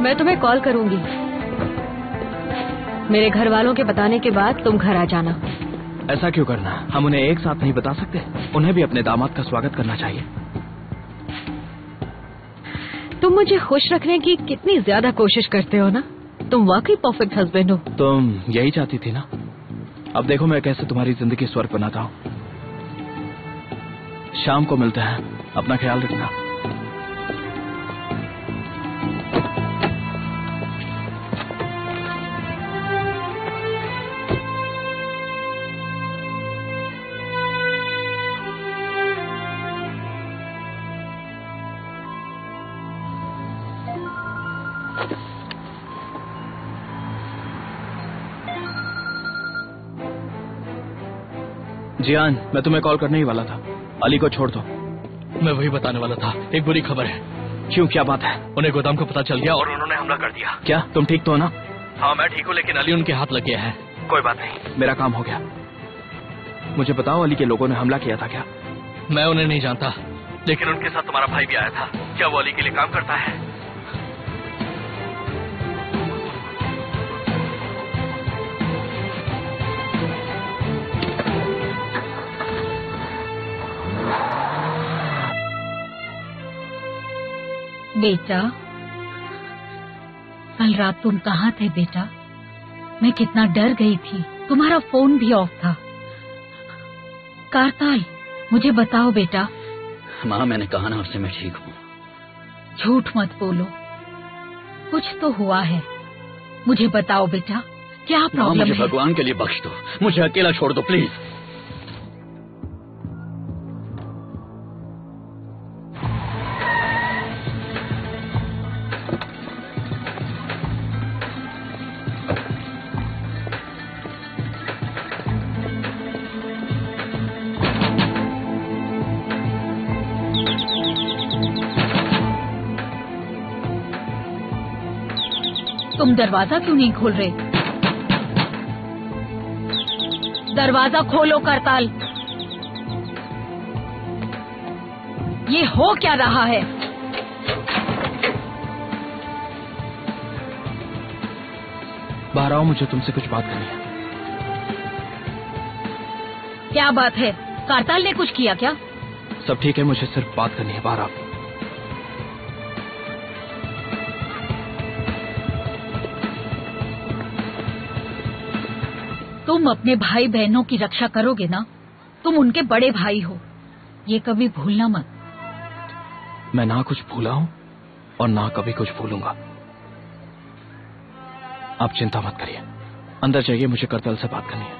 मैं तुम्हें कॉल करूंगी। मेरे घर वालों के बताने के बाद तुम घर आ जाना। ऐसा क्यों करना? हम उन्हें एक साथ नहीं बता सकते? उन्हें भी अपने दामाद का स्वागत करना चाहिए। तुम मुझे खुश रखने की कितनी ज्यादा कोशिश करते हो ना। तुम वाकई परफेक्ट हस्बैंड हो। तुम यही चाहती थी ना। अब देखो मैं कैसे तुम्हारी जिंदगी स्वर्ग बनाता हूँ। शाम को मिलते हैं, अपना ख्याल रखना। जियान, मैं तुम्हें कॉल करने ही वाला था। अली को छोड़ दो। मैं वही बताने वाला था। एक बुरी खबर है। क्यों, क्या बात है? उन्हें गोदाम का पता चल गया और उन्होंने हमला कर दिया। क्या तुम ठीक तो हो ना? हाँ मैं ठीक हूँ, लेकिन अली उनके हाथ लग गया है। कोई बात नहीं, मेरा काम हो गया। मुझे बताओ, अली के लोगों ने हमला किया था क्या? मैं उन्हें नहीं जानता, लेकिन उनके साथ तुम्हारा भाई भी आया था। क्या वो अली के लिए काम करता है? बेटा, कल रात तुम कहाँ थे बेटा? मैं कितना डर गई थी। तुम्हारा फोन भी ऑफ था। कारताल, मुझे बताओ बेटा। माँ, मैंने कहा ना उससे मैं ठीक हूँ। झूठ मत बोलो, कुछ तो हुआ है। मुझे बताओ बेटा, क्या प्रॉब्लम है? मुझे भगवान के लिए बख्श दो, मुझे अकेला छोड़ दो प्लीज। तुम दरवाजा क्यों नहीं खोल रहे? दरवाजा खोलो करताल। ये हो क्या रहा है? बाहर आओ, मुझे तुमसे कुछ बात करनी है। क्या बात है? करताल ने कुछ किया क्या? सब ठीक है, मुझे सिर्फ बात करनी है। बाहर आओ। तुम अपने भाई बहनों की रक्षा करोगे ना? तुम उनके बड़े भाई हो, ये कभी भूलना मत। मैं ना कुछ भूला हूं और ना कभी कुछ भूलूंगा। आप चिंता मत करिए, अंदर जाइए, मुझे करतल से बात करनी है।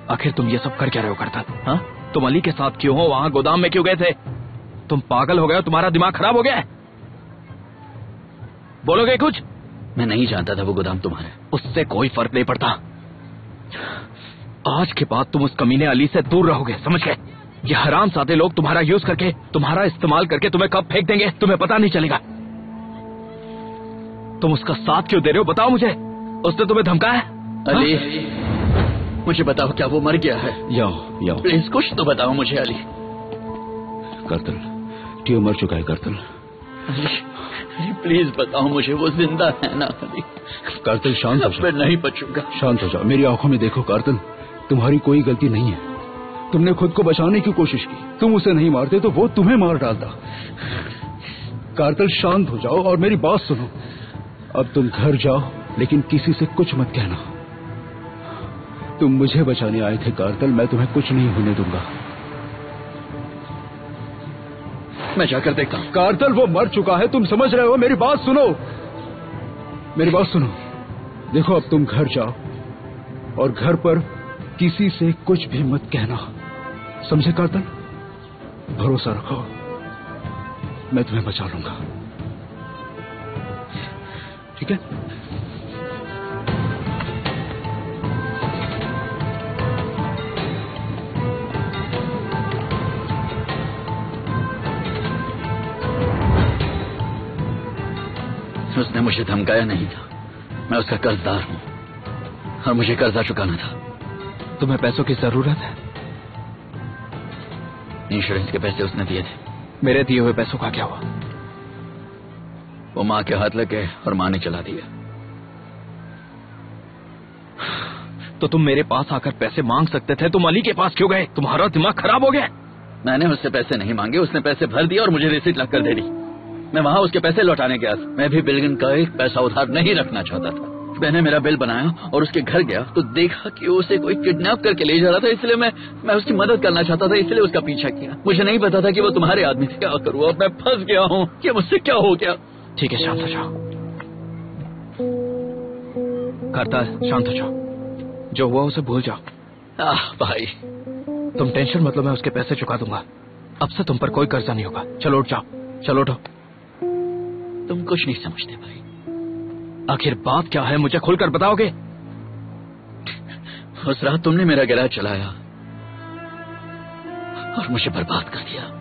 आखिर तुम ये सब कर क्या रहे हो करतल? हाँ, तुम अली के साथ क्यों हो? वहां गोदाम में क्यों गए थे? तुम पागल हो गए हो? तुम्हारा दिमाग खराब हो गया है? बोलोगे कुछ? मैं नहीं जानता था वो गोदाम तुम्हारा है। उससे कोई फर्क नहीं पड़ता। आज के बाद तुम उस कमीने अली से दूर रहोगे, समझ गए? ये हरामजादे लोग तुम्हारा यूज करके, तुम्हारा इस्तेमाल करके तुम्हें कब फेंक देंगे तुम्हें पता नहीं चलेगा। तुम उसका साथ क्यों दे रहे हो? बताओ मुझे। उसने तुम्हें धमकाया? अली, मुझे बताओ, क्या वो मर गया है? जाओ प्लीज कुछ तो बताओ मुझे। अली, करतल, ट्यू मर चुका है करतल। अली प्लीज बताओ मुझे, वो जिंदा है ना? अली करतल, शांत हो जाओ। मैं नहीं बचूंगा। शांत हो जाओ, मेरी आंखों में देखो करतल, तुम्हारी कोई गलती नहीं है। तुमने खुद को बचाने की कोशिश की। तुम उसे नहीं मारते तो वो तुम्हें मार डालता। करतल, शांत हो जाओ और मेरी बात सुनो। अब तुम घर जाओ, लेकिन किसी से कुछ मत कहना। तुम मुझे बचाने आए थे करतल, मैं तुम्हें कुछ नहीं होने दूंगा। मैं जाकर देखता हूं। करतल, वो मर चुका है, तुम समझ रहे हो? मेरी बात सुनो, मेरी बात सुनो। देखो, अब तुम घर जाओ और घर पर किसी से कुछ भी मत कहना, समझे करतल? भरोसा रखो, मैं तुम्हें बचा लूंगा, ठीक है? उसने मुझे धमकाया नहीं था। मैं उसका कर्जदार हूं और मुझे कर्जा चुकाना था। तुम्हें पैसों की जरूरत है? इंश्योरेंस के पैसे उसने दिए थे। मेरे दिए हुए पैसों का क्या हुआ? वो माँ के हाथ लग गए और माँ ने चला दिया। तो तुम मेरे पास आकर पैसे मांग सकते थे, तुम अली के पास क्यों गए? तुम्हारा दिमाग खराब हो गया? मैंने उससे पैसे नहीं मांगे, उसने पैसे भर दिए और मुझे रिसीट लग कर दे दी। मैं वहां उसके पैसे लौटाने गया था। मैं भी बिल्डिंग का एक पैसा उधार नहीं रखना चाहता था। मैंने मेरा बिल बनाया और उसके घर गया तो देखा कि उसे कोई किडनैप करके ले जा रहा था, इसलिए मैं उसकी मदद करना चाहता था, इसलिए उसका पीछा किया। मुझे नहीं पता था कि वो तुम्हारे आदमी थे। क्या करूँ अब? मैं फंस गया हूँ कि मुझसे क्या हो गया। ठीक है, शांत हो जाओ। करतार, शांत हो जाओ। जो हुआ उसे भूल जाओ। भाई तुम टेंशन मत लो, मैं उसके पैसे चुका दूंगा। अब से तुम पर कोई कर्जा नहीं होगा। चलो उठ जाओ, चलो उठो। तुम कुछ नहीं समझते भाई। आखिर बात क्या है, मुझे खुलकर बताओगे? उस रात तुमने मेरा गला चलाया और मुझे बर्बाद कर दिया।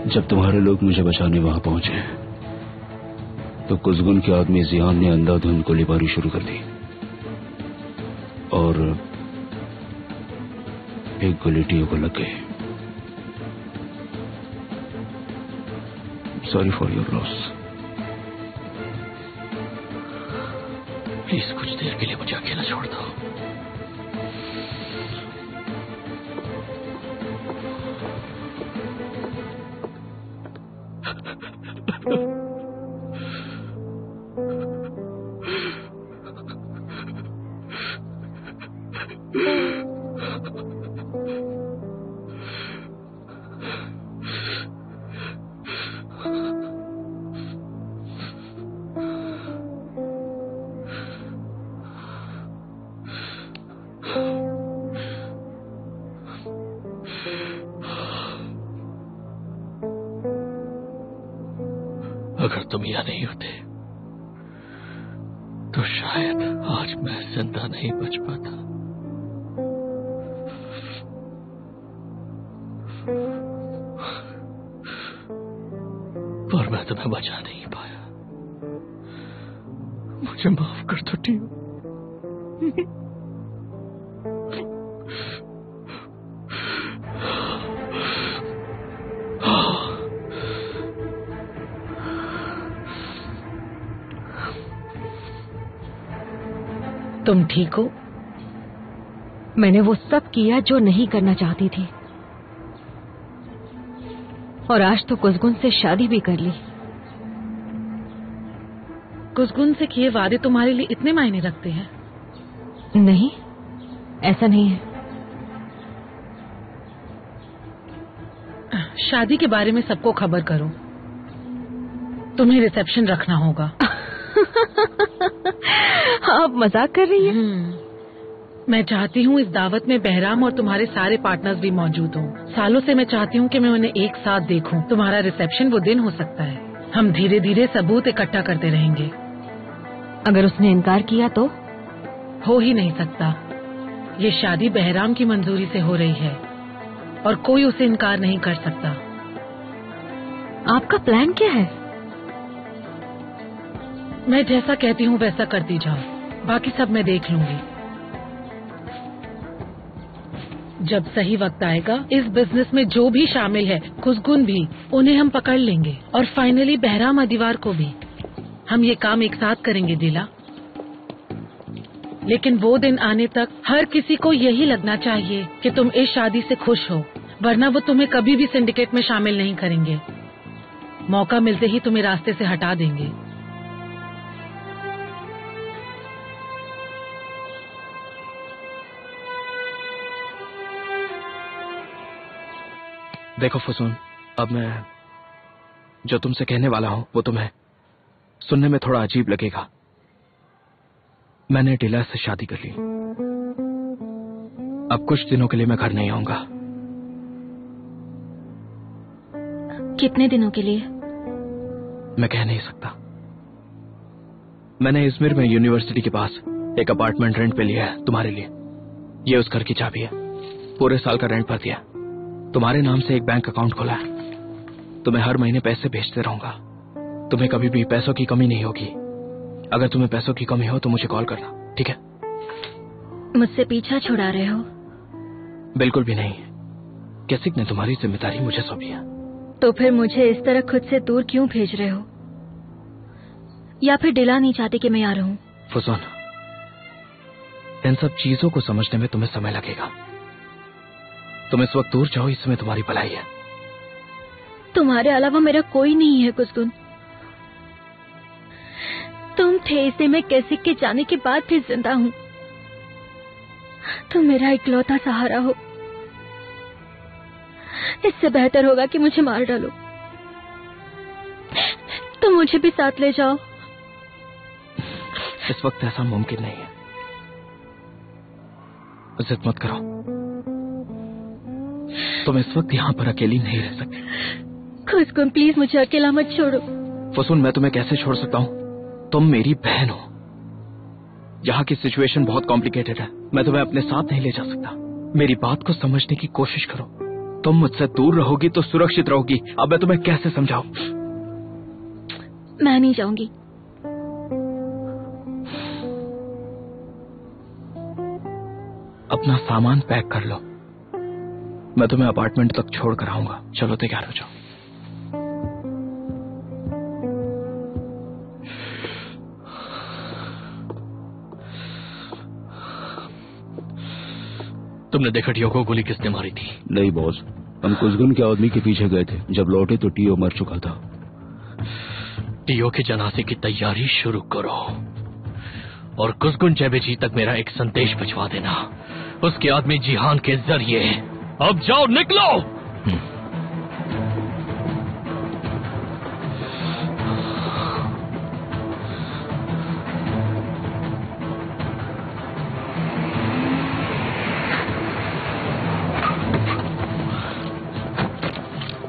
जब तुम्हारे लोग मुझे बचाने वहां पहुंचे तो कुज़गुन के आदमी जियान ने अंधाधुंध गोलीबारी शुरू कर दी और एक गोली टीओ को लग गई। Sorry for your loss. Please कुछ देर के लिए मुझे अकेला छोड़ दो। अगर तुम यहाँ नहीं होते तो शायद आज मैं जिंदा नहीं बच पाता। पर मैं तुम्हें बचा नहीं पाया। मुझे माफ कर दो टीओ। तुम ठीक हो? मैंने वो सब किया जो नहीं करना चाहती थी और आज तो कुज़गुन से शादी भी कर ली। कुज़गुन से किए वादे तुम्हारे लिए इतने मायने रखते हैं? नहीं, ऐसा नहीं है। शादी के बारे में सबको खबर करो। तुम्हें रिसेप्शन रखना होगा। आप मजाक कर रही हैं? मैं चाहती हूँ इस दावत में बहराम और तुम्हारे सारे पार्टनर्स भी मौजूद हों। सालों से मैं चाहती हूँ कि मैं उन्हें एक साथ देखूं। तुम्हारा रिसेप्शन वो दिन हो सकता है। हम धीरे धीरे सबूत इकट्ठा करते रहेंगे। अगर उसने इनकार किया तो? हो ही नहीं सकता। ये शादी बहराम की मंजूरी से हो रही है और कोई उसे इनकार नहीं कर सकता। आपका प्लान क्या है? मैं जैसा कहती हूँ वैसा करती जाओ, बाकी सब मैं देख लूंगी। जब सही वक्त आएगा इस बिजनेस में जो भी शामिल है, कुज़गुन भी, उन्हें हम पकड़ लेंगे और फाइनली बहराम अदीवार को भी। हम ये काम एक साथ करेंगे दिला। लेकिन वो दिन आने तक हर किसी को यही लगना चाहिए कि तुम इस शादी से खुश हो, वरना वो तुम्हें कभी भी सिंडिकेट में शामिल नहीं करेंगे। मौका मिलते ही तुम्हें रास्ते से हटा देंगे। देखो फुसून, अब मैं जो तुमसे कहने वाला हूं वो तुम्हें सुनने में थोड़ा अजीब लगेगा। मैंने डिला से शादी कर ली। अब कुछ दिनों के लिए मैं घर नहीं आऊंगा। कितने दिनों के लिए? मैं कह नहीं सकता। मैंने इजमिर में यूनिवर्सिटी के पास एक अपार्टमेंट रेंट पे लिया है तुम्हारे लिए। ये उस घर की चाबी है। पूरे साल का रेंट भर दिया। तुम्हारे नाम से एक बैंक अकाउंट खोला है। तुम्हें हर महीने पैसे भेजते रहूंगा। तुम्हें कभी भी पैसों की कमी नहीं होगी। अगर तुम्हें पैसों की कमी हो तो मुझे कॉल करना, ठीक है? मुझसे पीछा छुड़ा रहे हो? बिल्कुल भी नहीं। कैसिक ने तुम्हारी जिम्मेदारी मुझे सौंपी है। तो फिर मुझे इस तरह खुद से दूर क्यों भेज रहे हो? या फिर दिला नहीं चाहते कि मैं यहाँ रहूं? फुसून, इन सब चीजों को समझने में तुम्हें समय लगेगा। तुम इस वक्त दूर जाओ, इसमें तुम्हारी भलाई है। तुम्हारे अलावा मेरा कोई नहीं है कुसुन। तुम थे इसलिए मैं कैसिक के जाने के बाद भी जिंदा हूँ। तुम मेरा इकलौता सहारा हो। इससे बेहतर होगा कि मुझे मार डालो। तुम मुझे भी साथ ले जाओ। इस वक्त ऐसा मुमकिन नहीं है। जिद मत करो। तुम इस वक्त यहाँ पर अकेली नहीं रह सकती। कुसुन प्लीज मुझे अकेला मत छोड़ो। फुसून, मैं तुम्हें कैसे छोड़ सकता हूँ? तुम मेरी बहन हो। यहाँ की सिचुएशन बहुत कॉम्प्लिकेटेड है। मैं तुम्हें अपने साथ नहीं ले जा सकता। मेरी बात को समझने की कोशिश करो। तुम मुझसे दूर रहोगी तो सुरक्षित रहोगी। अब मैं तुम्हें कैसे समझाऊं? मैं नहीं जाऊंगी। अपना सामान पैक कर लो। मैं तुम्हें अपार्टमेंट तक छोड़ कर आऊंगा। चलो तैयार हो जाओ। तुमने देखा टियो को गोली किसने मारी थी? नहीं बॉस, हम कुसगुन के आदमी के पीछे गए थे। जब लौटे तो टियो मर चुका था। टियो के जनाजे की तैयारी शुरू करो और कुसगुन चेबेजी तक मेरा एक संदेश भिजवा देना, उसके आदमी जिहान के जरिए। अब जाओ, निकलो।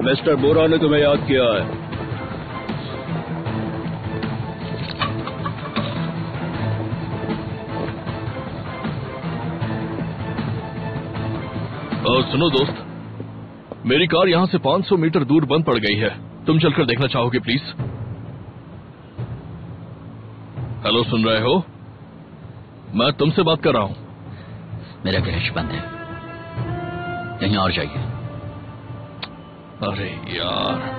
मिस्टर बोरा ने तुम्हें याद किया है। सुनो दोस्त, मेरी कार यहाँ से 500 मीटर दूर बंद पड़ गई है। तुम चलकर देखना चाहोगे प्लीज? हेलो, सुन रहे हो? मैं तुमसे बात कर रहा हूँ। मेरा गैरेज बंद है, कहीं और जाइए। अरे यार,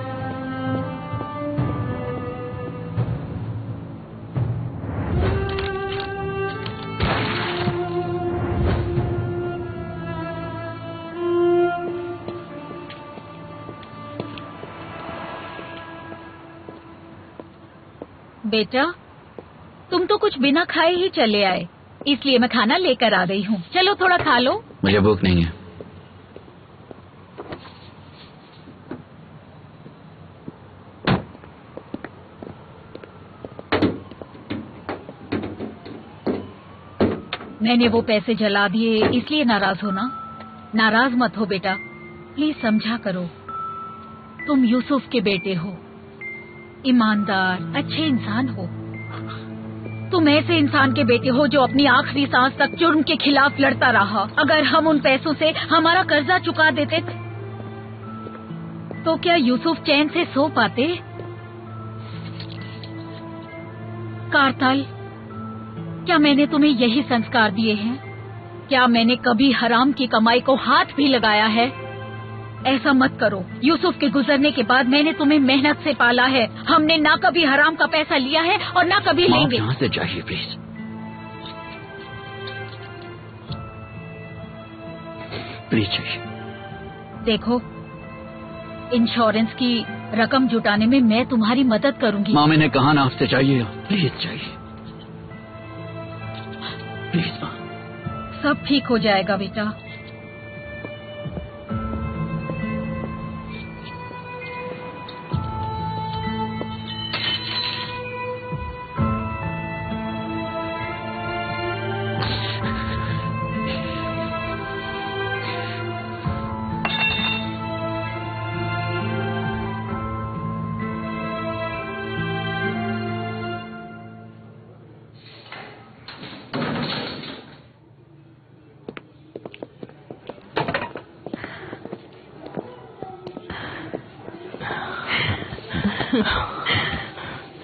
बेटा, तुम तो कुछ बिना खाए ही चले आए, इसलिए मैं खाना लेकर आ गई हूँ। चलो थोड़ा खा लो। मुझे भूख नहीं है। मैंने वो पैसे जला दिए इसलिए नाराज हो ना? नाराज मत हो बेटा, प्लीज समझा करो। तुम यूसुफ के बेटे हो, ईमानदार अच्छे इंसान हो। तुम ऐसे इंसान के बेटे हो जो अपनी आखिरी सांस तक जुर्म के खिलाफ लड़ता रहा। अगर हम उन पैसों से हमारा कर्जा चुका देते तो क्या यूसुफ चैन से सो पाते? कारतल, क्या मैंने तुम्हें यही संस्कार दिए हैं? क्या मैंने कभी हराम की कमाई को हाथ भी लगाया है? ऐसा मत करो। यूसुफ के गुजरने के बाद मैंने तुम्हें मेहनत से पाला है। हमने ना कभी हराम का पैसा लिया है और ना कभी लेंगे। यहाँ से जाइए प्लीज। प्लीज जाइए। देखो, इंश्योरेंस की रकम जुटाने में मैं तुम्हारी मदद करूंगी। माँ, मैंने कहा ना आपसे जाइए। प्लीज जाइए, प्लीज माँ। सब ठीक हो जाएगा बेटा।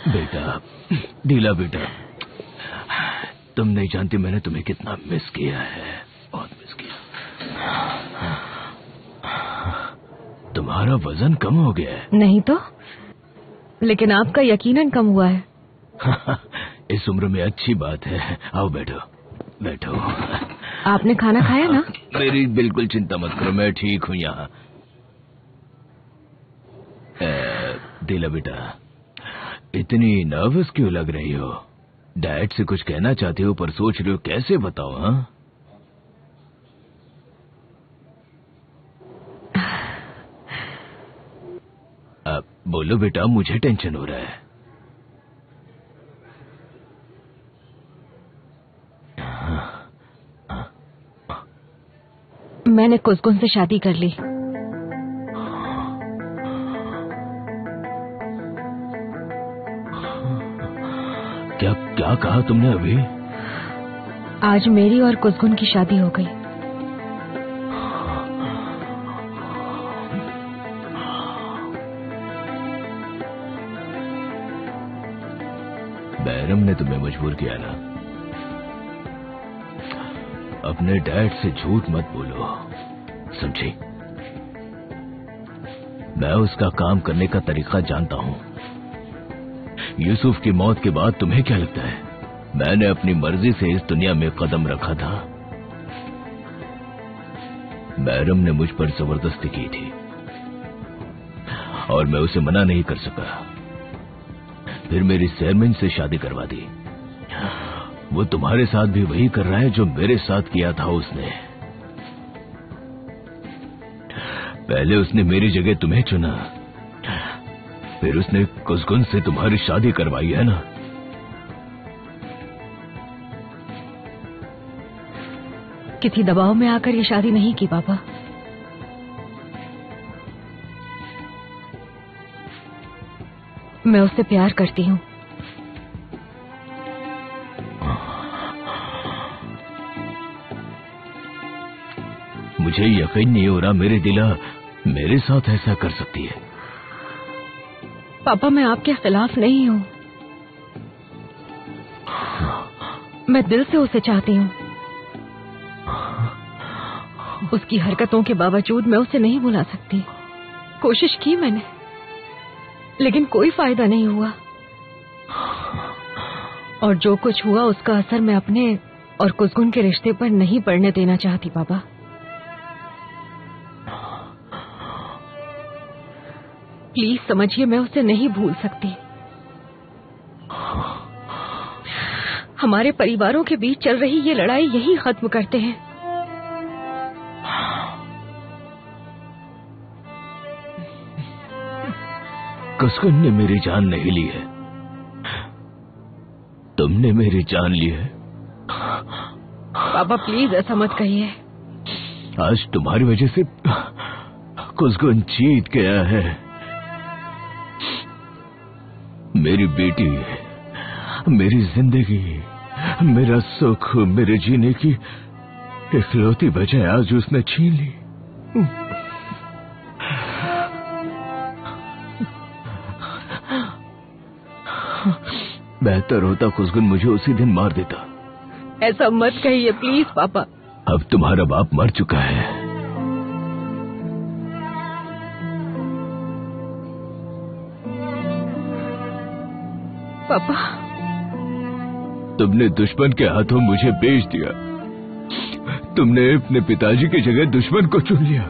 बेटा, ढीला बेटा, तुम नहीं जानती मैंने तुम्हें कितना मिस किया है, बहुत मिस किया। तुम्हारा वजन कम हो गया है। नहीं तो, लेकिन आपका यकीनन कम हुआ है। इस उम्र में अच्छी बात है। आओ बैठो, बैठो। आपने खाना खाया ना? मेरी बिल्कुल चिंता मत करो, मैं ठीक हूँ यहाँ। दिला बेटा, इतनी नर्वस क्यों लग रही हो? डैड से कुछ कहना चाहती हो पर सोच रही हो कैसे बताओ? हाँ, अब बोलो बेटा, मुझे टेंशन हो रहा है। मैंने कुसगुन से शादी कर ली। क्या क्या कहा तुमने अभी? आज मेरी और कुसगुन की शादी हो गई। बैरम ने तुम्हें मजबूर किया ना? अपने डैड से झूठ मत बोलो, समझी? मैं उसका काम करने का तरीका जानता हूं। यूसुफ की मौत के बाद तुम्हें क्या लगता है मैंने अपनी मर्जी से इस दुनिया में कदम रखा था? बैरम ने मुझ पर जबरदस्ती की थी और मैं उसे मना नहीं कर सका। फिर मेरी सेरमिन से शादी करवा दी। वो तुम्हारे साथ भी वही कर रहा है जो मेरे साथ किया था उसने। पहले उसने मेरी जगह तुम्हें चुना, फिर उसने कुसगुन से तुम्हारी शादी करवाई है ना? किसी दबाव में आकर ये शादी नहीं की पापा। मैं उससे प्यार करती हूँ। मुझे यकीन नहीं हो रहा मेरे दिला मेरे साथ ऐसा कर सकती है। पापा, मैं आपके खिलाफ नहीं हूँ। मैं दिल से उसे चाहती हूँ। उसकी हरकतों के बावजूद मैं उसे नहीं भुला सकती। कोशिश की मैंने, लेकिन कोई फायदा नहीं हुआ। और जो कुछ हुआ उसका असर मैं अपने और कुसगुन के रिश्ते पर नहीं पड़ने देना चाहती पापा। प्लीज समझिए, मैं उसे नहीं भूल सकती। हमारे परिवारों के बीच चल रही ये लड़ाई यही खत्म करते हैं। कुसगुन ने मेरी जान नहीं ली है, तुमने मेरी जान ली है। पापा प्लीज ऐसा मत कहिए। आज तुम्हारी वजह से कुसगुन जीत गया है। मेरी बेटी, मेरी जिंदगी, मेरा सुख, मेरे जीने की इकलौती वजह आज उसने छीन ली। बेहतर होता कुसगुन मुझे उसी दिन मार देता। ऐसा मत कहिए प्लीज पापा। अब तुम्हारा बाप मर चुका है। पापा, तुमने दुश्मन के हाथों मुझे बेच दिया। तुमने अपने पिताजी की जगह दुश्मन को चुन लिया।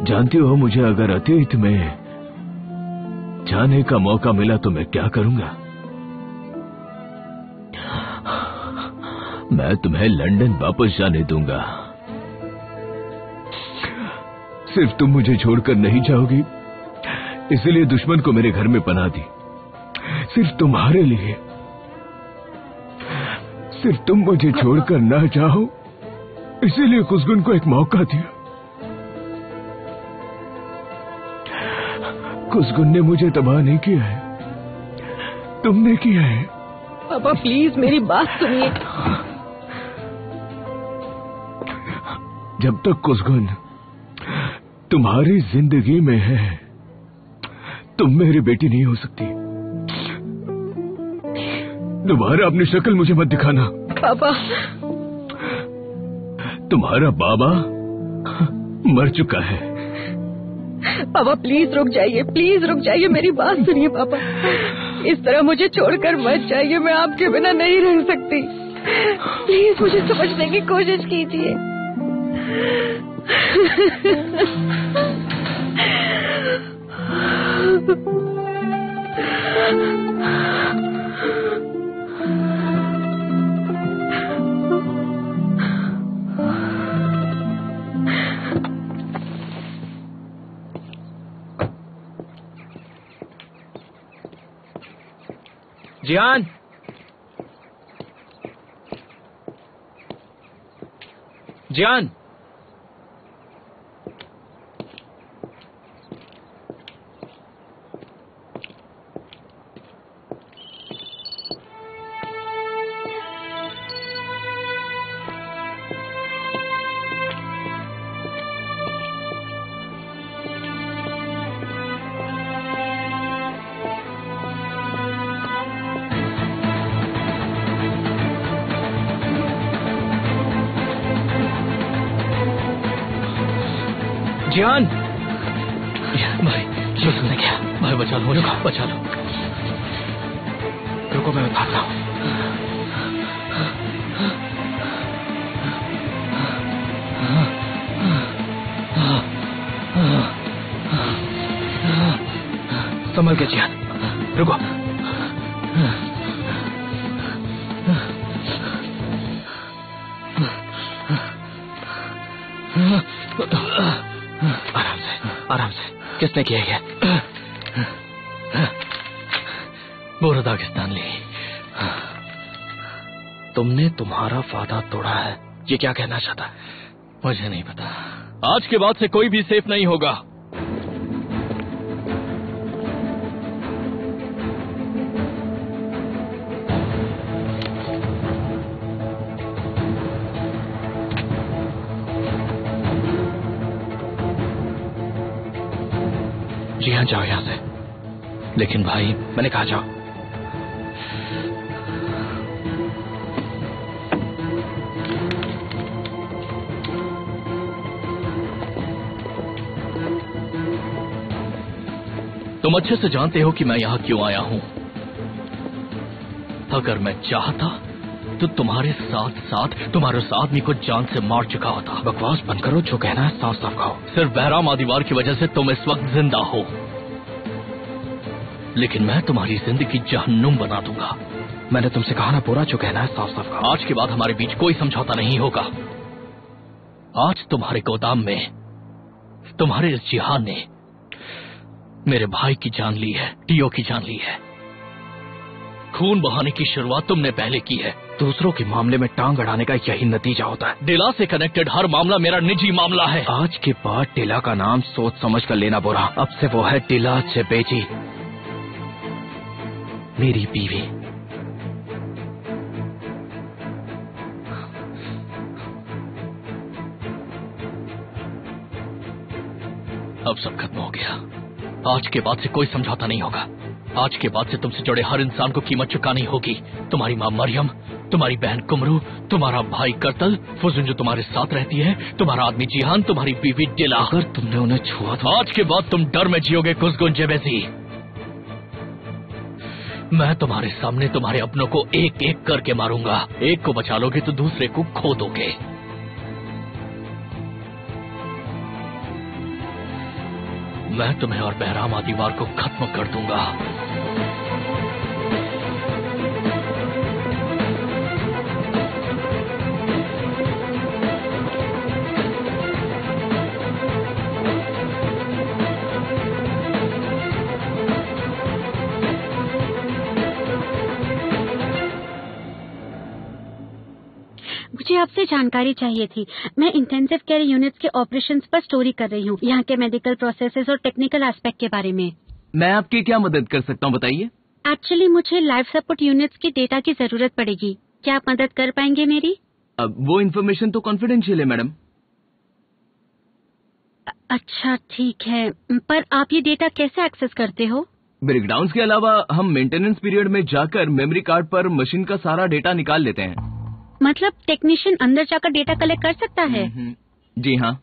जानती हो, मुझे अगर अतीत में जाने का मौका मिला तो मैं क्या करूंगा? मैं तुम्हें लंदन वापस जाने दूंगा। सिर्फ तुम मुझे छोड़कर नहीं जाओगी, इसलिए दुश्मन को मेरे घर में पनाह दी। सिर्फ तुम्हारे लिए, सिर्फ तुम मुझे छोड़कर ना जाओ, इसीलिए कुसगुन को एक मौका दिया। कुसगुन ने मुझे तबाह नहीं किया है, तुमने किया है। पापा प्लीज मेरी बात सुनिए। जब तक कुसगुन तुम्हारी जिंदगी में है, तुम मेरी बेटी नहीं हो सकती। दोबारा अपनी शक्ल मुझे मत दिखाना। पापा, तुम्हारा बाबा मर चुका है। पापा प्लीज रुक जाइए, प्लीज रुक जाइए, मेरी बात सुनिए पापा। इस तरह मुझे छोड़कर मत जाइए, मैं आपके बिना नहीं रह सकती। प्लीज मुझे समझने की कोशिश कीजिए। जियान, जियान, जियान, भाई किसने क्या? भाई बचा लो, बचा लो। रुको मैं उतारता हूँ। संभल के जियान, रुको। आराम से, किसने किया ये? बोरा दागिस्तान ली। तुमने तुम्हारा वादा तोड़ा है, ये क्या कहना चाहता है? मुझे नहीं पता। आज के बाद से कोई भी सेफ नहीं होगा। जी हाँ, जाओ यहां से। लेकिन भाई, मैंने कहा जाओ। तुम अच्छे से जानते हो कि मैं यहाँ क्यों आया हूँ। अगर मैं चाहता तो तुम्हारे साथ साथ तुम्हारे उस आदमी को जान से मार चुका होता। बकवास बंद करो, जो कहना है साफ साफ कहो। सिर्फ बहराम आदिवार की वजह से तुम इस वक्त जिंदा हो, लेकिन मैं तुम्हारी जिंदगी जहन्नुम बना दूंगा। मैंने तुमसे कहा ना पूरा, जो कहना है साफ साफ कहो। आज के बाद हमारे बीच कोई समझौता नहीं होगा। आज तुम्हारे गोदाम में तुम्हारे इस जिहान ने मेरे भाई की जान ली है, टीओ की जान ली है। खून बहाने की शुरुआत तुमने पहले की है। दूसरों के मामले में टांग अड़ाने का यही नतीजा होता है। डिला से कनेक्टेड हर मामला मेरा निजी मामला है। आज के बाद डिला का नाम सोच समझ कर लेना बोरा। अब से वो है डिला चेबेजी, मेरी बीवी। अब सब खत्म हो गया। आज के बाद से कोई समझौता नहीं होगा। आज के बाद से तुमसे जुड़े हर इंसान को कीमत चुकानी होगी। तुम्हारी माँ मरियम, तुम्हारी बहन कुमरू, तुम्हारा भाई करतल, फुजुन जो तुम्हारे साथ रहती है, तुम्हारा आदमी जिहान, तुम्हारी बीवी डिला। अगर तुमने उन्हें छुआ तो आज के बाद तुम डर में जियोगे कुसगुन जेबेजी। मैं तुम्हारे सामने तुम्हारे अपनों को एक एक करके मारूंगा। एक को बचा लोगे तो दूसरे को खो दोगे। मैं तुम्हें और बहराम आदिवार को खत्म कर दूंगा। मुझे आपसे जानकारी चाहिए थी। मैं इंटेंसिव केयर यूनिट्स के ऑपरेशंस पर स्टोरी कर रही हूँ, यहाँ के मेडिकल प्रोसेसेस और टेक्निकल एस्पेक्ट के बारे में। मैं आपकी क्या मदद कर सकता हूँ, बताइए। एक्चुअली मुझे लाइफ सपोर्ट यूनिट्स की डेटा की जरूरत पड़ेगी। क्या आप मदद कर पाएंगे मेरी? अब वो इन्फॉर्मेशन तो कॉन्फिडेंशियल है मैडम। अच्छा ठीक है, पर आप ये डेटा कैसे एक्सेस करते हो? ब्रेकडाउन्स के अलावा हम मेंटेनेंस पीरियड में जाकर मेमोरी कार्ड पर मशीन का सारा डेटा निकाल लेते हैं। मतलब टेक्नीशियन अंदर जाकर डेटा कलेक्ट कर सकता है? जी हाँ।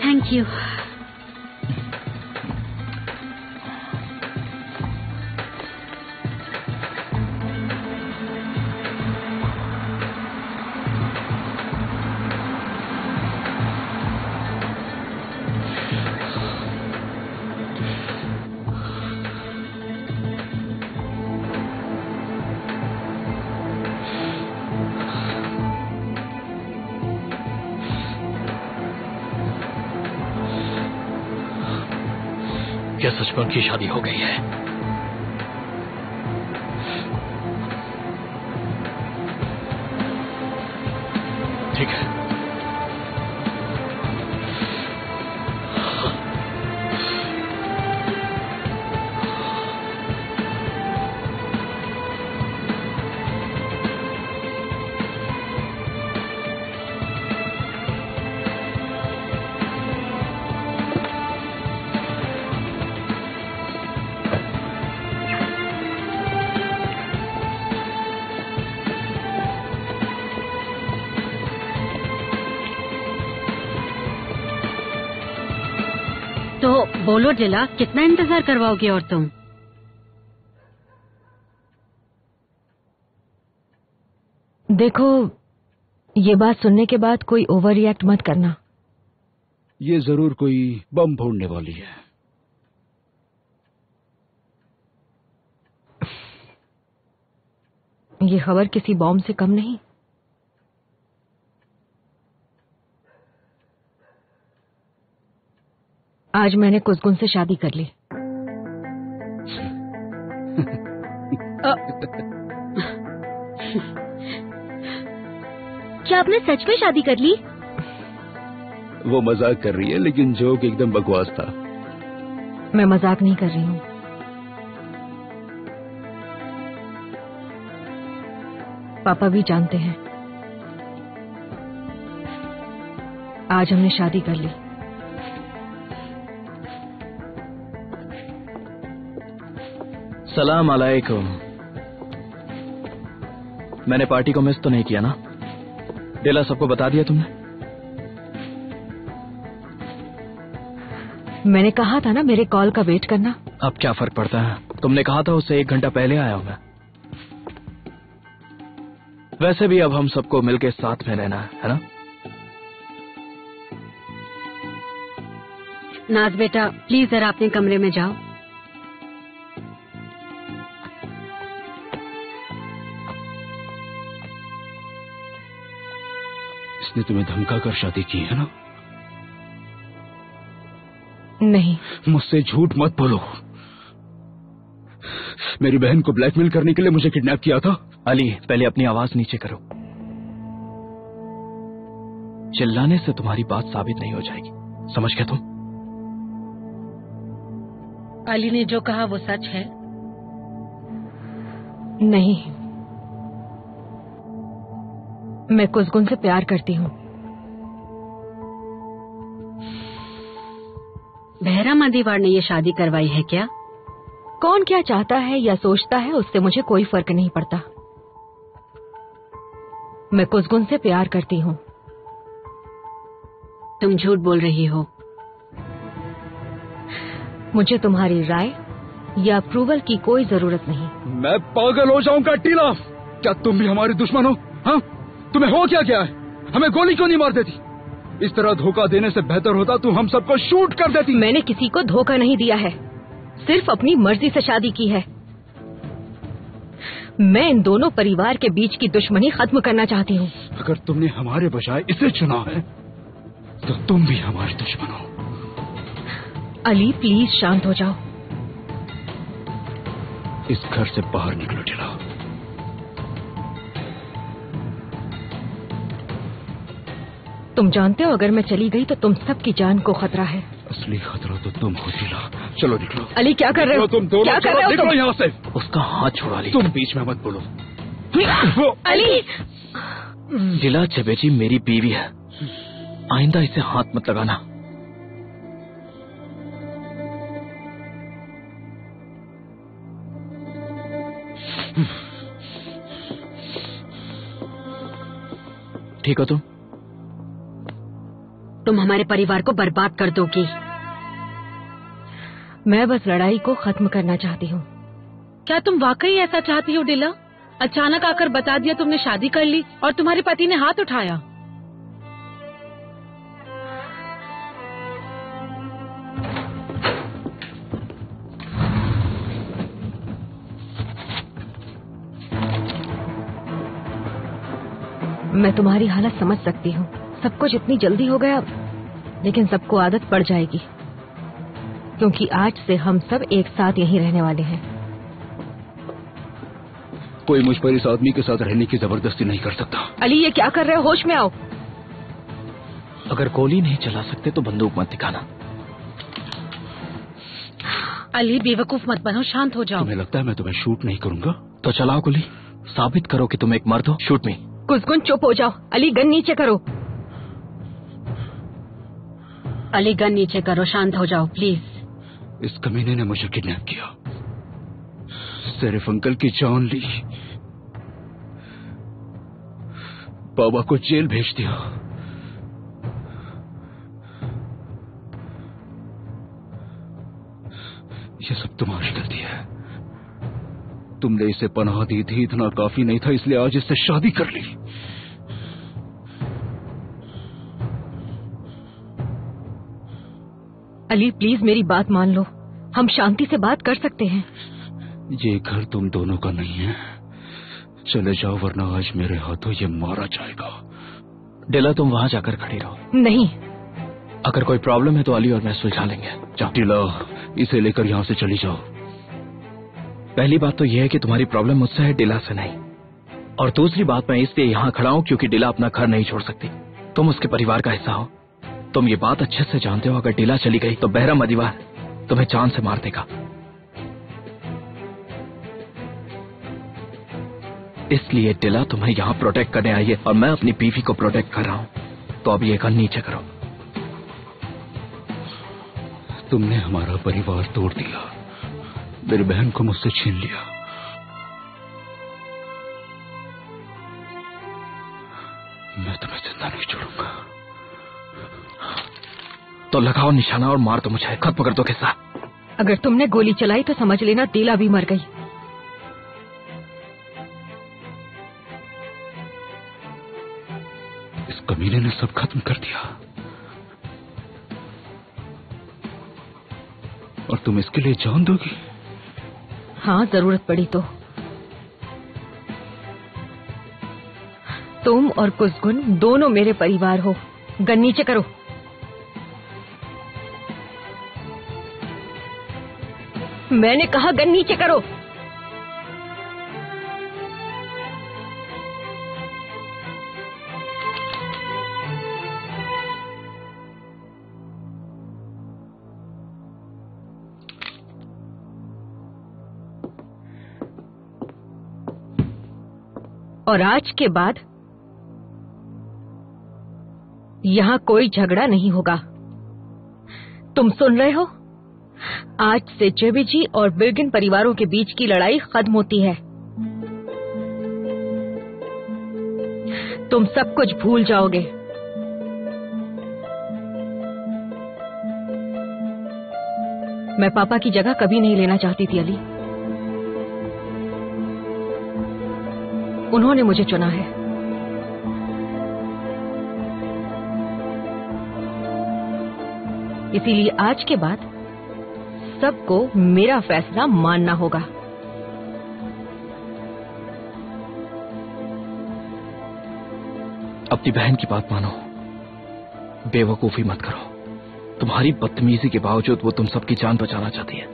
Thank you. क्या सच में उनकी शादी हो गई है? ठीक है। तो बोलो जिला, कितना इंतजार करवाओगे और तुम? देखो, ये बात सुनने के बाद कोई ओवर रिएक्ट मत करना। ये जरूर कोई बम फोड़ने वाली है। ये खबर किसी बॉम्ब से कम नहीं। आज मैंने कुसगुन से शादी कर ली। क्या आपने सच में शादी कर ली? वो मजाक कर रही है, लेकिन जोक एकदम बकवास था। मैं मजाक नहीं कर रही हूँ। पापा भी जानते हैं। आज हमने शादी कर ली। सलाम अलैकुम। मैंने पार्टी को मिस तो नहीं किया ना? डेला सबको बता दिया तुमने? मैंने कहा था ना मेरे कॉल का वेट करना। अब क्या फर्क पड़ता है? तुमने कहा था उससे 1 घंटा पहले आया हूं मैं। वैसे भी अब हम सबको मिलके साथ में रहना है ना? नाज बेटा, प्लीज जरा अपने कमरे में जाओ। इसने तुम्हें धमका कर शादी की है ना? नहीं। मुझसे झूठ मत बोलो। मेरी बहन को ब्लैकमेल करने के लिए मुझे किडनैप किया था। अली, पहले अपनी आवाज नीचे करो। चिल्लाने से तुम्हारी बात साबित नहीं हो जाएगी, समझ गए तुम? अली ने जो कहा वो सच है? नहीं, मैं कुसगुन से प्यार करती हूँ। बहरा मदीवार ने ये शादी करवाई है क्या? कौन क्या चाहता है या सोचता है उससे मुझे कोई फर्क नहीं पड़ता। मैं कुसगुन से प्यार करती हूँ। तुम झूठ बोल रही हो। मुझे तुम्हारी राय या अप्रूवल की कोई जरूरत नहीं। मैं पागल हो जाऊंगा टीला। क्या तुम भी हमारी दुश्मन हो? हाँ, तुम्हें हो क्या है? हमें गोली क्यों नहीं मार देती? इस तरह धोखा देने से बेहतर होता तू हम सबको शूट कर देती। मैंने किसी को धोखा नहीं दिया है, सिर्फ अपनी मर्जी से शादी की है। मैं इन दोनों परिवार के बीच की दुश्मनी खत्म करना चाहती हूँ। अगर तुमने हमारे बजाय इसे चुना है तो तुम भी हमारे दुश्मन हो। अली, प्लीज शांत हो जाओ। इस घर से बाहर निकलो टीला। तुम जानते हो अगर मैं चली गई तो तुम सबकी जान को खतरा है। असली खतरा तो तुम हो टीला। चलो निकलो। अली, क्या कर रहे हो तुम दोनों? क्या कर रहे हो निकलो यहाँ से। उसका हाथ छुड़ा ली। तुम बीच में मत बोलो। अली, जिला चबेजी मेरी बीवी है आइंदा इसे हाथ मत लगाना। ठीक हो तुम हमारे परिवार को बर्बाद कर दोगी। मैं बस लड़ाई को खत्म करना चाहती हूँ। क्या तुम वाकई ऐसा चाहती हो डिला? अचानक आकर बता दिया तुमने शादी कर ली और तुम्हारे पति ने हाथ उठाया। मैं तुम्हारी हालत समझ सकती हूँ। सब कुछ इतनी जल्दी हो गया, लेकिन सबको आदत पड़ जाएगी, क्योंकि आज से हम सब एक साथ यहीं रहने वाले हैं। कोई मुझ पर इस आदमी के साथ रहने की जबरदस्ती नहीं कर सकता। अली, ये क्या कर रहे हो? होश में आओ। अगर गोली नहीं चला सकते तो बंदूक मत दिखाना। अली, बेवकूफ मत बनो, शांत हो जाओ। तुम्हें लगता है मैं तुम्हें शूट नहीं करूंगा? तो चलाओ गोली, साबित करो कि तुम एक मर्द हो। शूट मी। कुसगुन, चुप हो जाओ। अली, गन नीचे करो। अली, गन नीचे करो, शांत हो जाओ प्लीज। इस कमीने ने मुझे किडनैप किया, सिर्फ अंकल की जान ली, बाबा को जेल भेज दिया। ये सब तुम्हारी गलती है। तुमने इसे पनाह दी थी, इतना काफी नहीं था, इसलिए आज इससे शादी कर ली। अली, प्लीज मेरी बात मान लो। हम शांति से बात कर सकते हैं। ये घर तुम दोनों का नहीं है, चले जाओ, वरना आज मेरे हाथों ये मारा जाएगा। डिला, तुम वहां जाकर खड़ी रहो। नहीं, अगर कोई प्रॉब्लम है तो अली और मैं सुलझा लेंगे। जाओ। डिला, इसे लेकर यहाँ से चली जाओ। पहली बात तो यह है कि तुम्हारी प्रॉब्लम मुझसे है, डिला से नहीं। और दूसरी बात, मैं इसलिए यहाँ खड़ा हूँ क्योंकि डिला अपना घर नहीं छोड़ सकती। तुम उसके परिवार का हिस्सा हो। तुम ये बात अच्छे से जानते हो, अगर डिला चली गई तो बहरम अधिवार तुम्हें जान से मार देगा। इसलिए डिला तुम्हें यहाँ प्रोटेक्ट करने आई है और मैं अपनी बीवी को प्रोटेक्ट कर रहा हूँ। तो अब ये गन नीचे करो। तुमने हमारा परिवार तोड़ दिया, मेरी बहन को मुझसे छीन लिया। मैं तुम्हें जिंदा नहीं छोड़ूंगा। तो लगाओ निशाना और मार दो मुझे, खत्म कर दो किस्सा। अगर तुमने गोली चलाई तो समझ लेना डिला भी मर गई। इस कमीने ने सब खत्म कर दिया, और तुम इसके लिए जान दोगी? हाँ, जरूरत पड़ी तो। तुम और कुसगुन दोनों मेरे परिवार हो। गन नीचे करो। मैंने कहा गन नीचे करो। और आज के बाद यहां कोई झगड़ा नहीं होगा। तुम सुन रहे हो? आज से जेबी जी और बिल्गिन परिवारों के बीच की लड़ाई खत्म होती है। तुम सब कुछ भूल जाओगे। मैं पापा की जगह कभी नहीं लेना चाहती थी अली। उन्होंने मुझे चुना है। इसीलिए आज के बाद सबको मेरा फैसला मानना होगा। अपनी बहन की बात मानो, बेवकूफी मत करो। तुम्हारी बदतमीजी के बावजूद वो तुम सबकी जान बचाना चाहती है,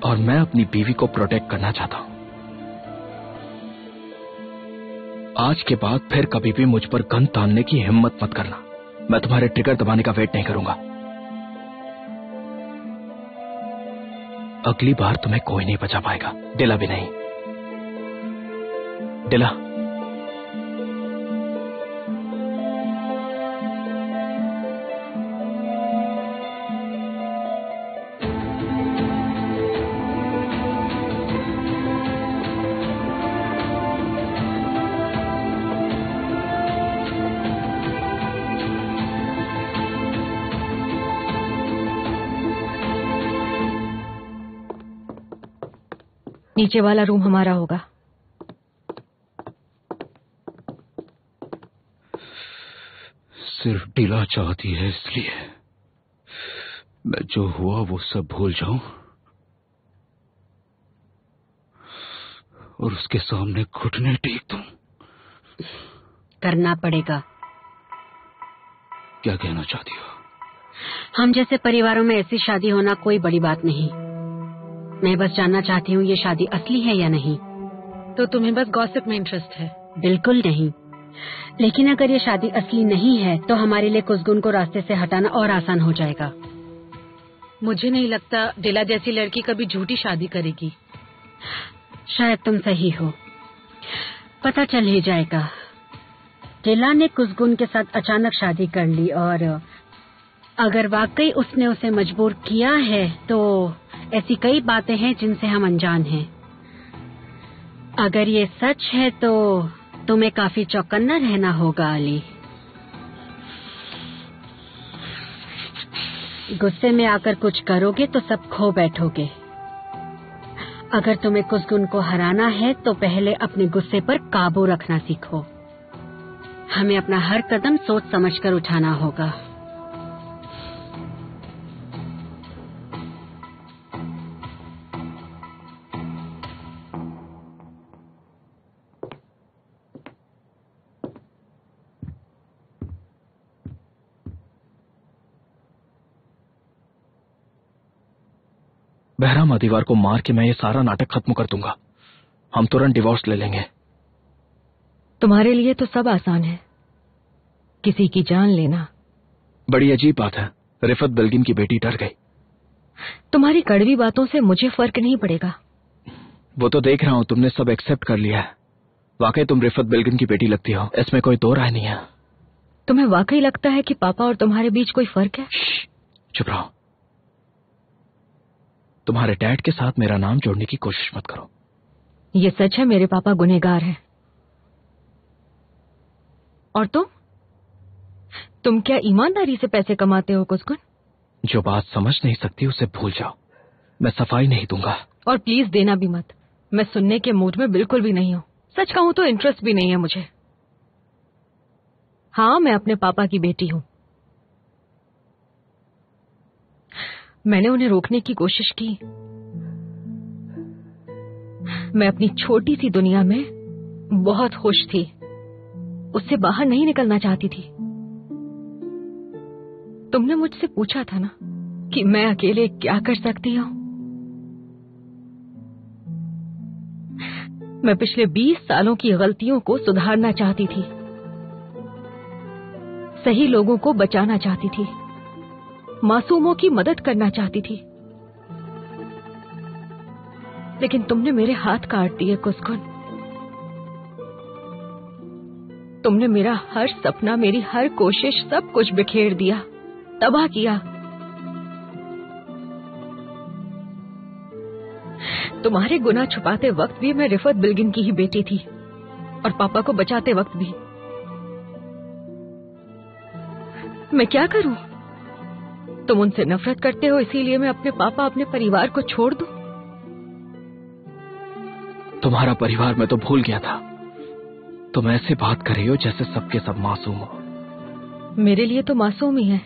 और मैं अपनी बीवी को प्रोटेक्ट करना चाहता हूं। आज के बाद फिर कभी भी मुझ पर गन तानने की हिम्मत मत करना। मैं तुम्हारे ट्रिगर दबाने का वेट नहीं करूंगा। अगली बार तुम्हें कोई नहीं बचा पाएगा, डिला भी नहीं। डिला, नीचे वाला रूम हमारा होगा। सिर्फ ढीला चाहती है, इसलिए मैं जो हुआ वो सब भूल जाऊं और उसके सामने घुटने टेक दूं। करना पड़ेगा। क्या कहना चाहती हो? हम जैसे परिवारों में ऐसी शादी होना कोई बड़ी बात नहीं। मैं बस जानना चाहती हूँ ये शादी असली है या नहीं। तो तुम्हें बस गॉसिप में इंटरेस्ट है? बिल्कुल नहीं। लेकिन अगर ये शादी असली नहीं है तो हमारे लिए कुसगुन को रास्ते से हटाना और आसान हो जाएगा। मुझे नहीं लगता डिला जैसी लड़की कभी झूठी शादी करेगी। शायद तुम सही हो, पता चल ही जाएगा। डिला ने कुसगुन के साथ अचानक शादी कर ली और अगर वाकई उसने उसे मजबूर किया है तो ऐसी कई बातें हैं जिनसे हम अनजान हैं। अगर ये सच है तो तुम्हें काफी चौकन्ना रहना होगा अली। गुस्से में आकर कुछ करोगे तो सब खो बैठोगे। अगर तुम्हें कुसगुन को हराना है तो पहले अपने गुस्से पर काबू रखना सीखो। हमें अपना हर कदम सोच समझकर उठाना होगा। बहराम आदिवार को मार के मैं ये सारा नाटक खत्म कर दूंगा। हम तुरंत डिवोर्स ले लेंगे। तुम्हारे लिए तो सब आसान है, किसी की जान लेना। बड़ी अजीब बात है, रिफत बिल्गिन की बेटी डर गई। तुम्हारी कड़वी बातों से मुझे फर्क नहीं पड़ेगा। वो तो देख रहा हूँ तुमने सब एक्सेप्ट कर लिया है। वाकई तुम रिफत बिल्गिन की बेटी लगती हो, इसमें कोई दो राय नहीं है। तुम्हें वाकई लगता है कि पापा और तुम्हारे बीच कोई फर्क है? चुप रहो। तुम्हारे डैड के साथ मेरा नाम जोड़ने की कोशिश मत करो। ये सच है, मेरे पापा गुनहगार हैं। और तुम क्या ईमानदारी से पैसे कमाते हो कुसगुन? जो बात समझ नहीं सकती उसे भूल जाओ। मैं सफाई नहीं दूंगा। और प्लीज देना भी मत। मैं सुनने के मूड में बिल्कुल भी नहीं हूं। सच कहूं तो इंटरेस्ट भी नहीं है मुझे। हाँ, मैं अपने पापा की बेटी हूं। मैंने उन्हें रोकने की कोशिश की। मैं अपनी छोटी सी दुनिया में बहुत खुश थी, उससे बाहर नहीं निकलना चाहती थी। तुमने मुझसे पूछा था ना कि मैं अकेले क्या कर सकती हूं। मैं पिछले 20 सालों की गलतियों को सुधारना चाहती थी, सही लोगों को बचाना चाहती थी, मासूमों की मदद करना चाहती थी। लेकिन तुमने मेरे हाथ काट दिए कुसगुन। तुमने मेरा हर सपना, मेरी हर कोशिश, सब कुछ बिखेर दिया, तबाह किया। तुम्हारे गुनाह छुपाते वक्त भी मैं रिफत बिल्गिन की ही बेटी थी और पापा को बचाते वक्त भी। मैं क्या करूं? तुम उनसे नफरत करते हो, इसीलिए मैं अपने पापा, अपने परिवार को छोड़ दूं? तुम्हारा परिवार मैं तो भूल गया था। तुम ऐसे बात कर रही हो जैसे सबके सब मासूम हो। मेरे लिए तो मासूम ही है।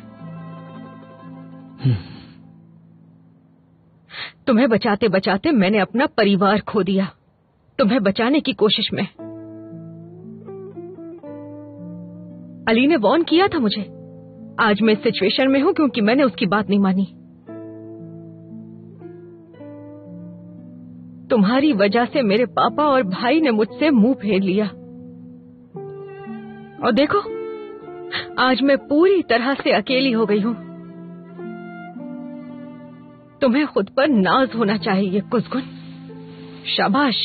तुम्हें बचाते बचाते मैंने अपना परिवार खो दिया, तुम्हें बचाने की कोशिश में। अली ने वार्न किया था मुझे। आज मैं इस सिचुएशन में हूं क्योंकि मैंने उसकी बात नहीं मानी। तुम्हारी वजह से मेरे पापा और भाई ने मुझसे मुंह फेर लिया। और देखो, आज मैं पूरी तरह से अकेली हो गई हूं। तुम्हें खुद पर नाज होना चाहिए कुसगुन। शाबाश।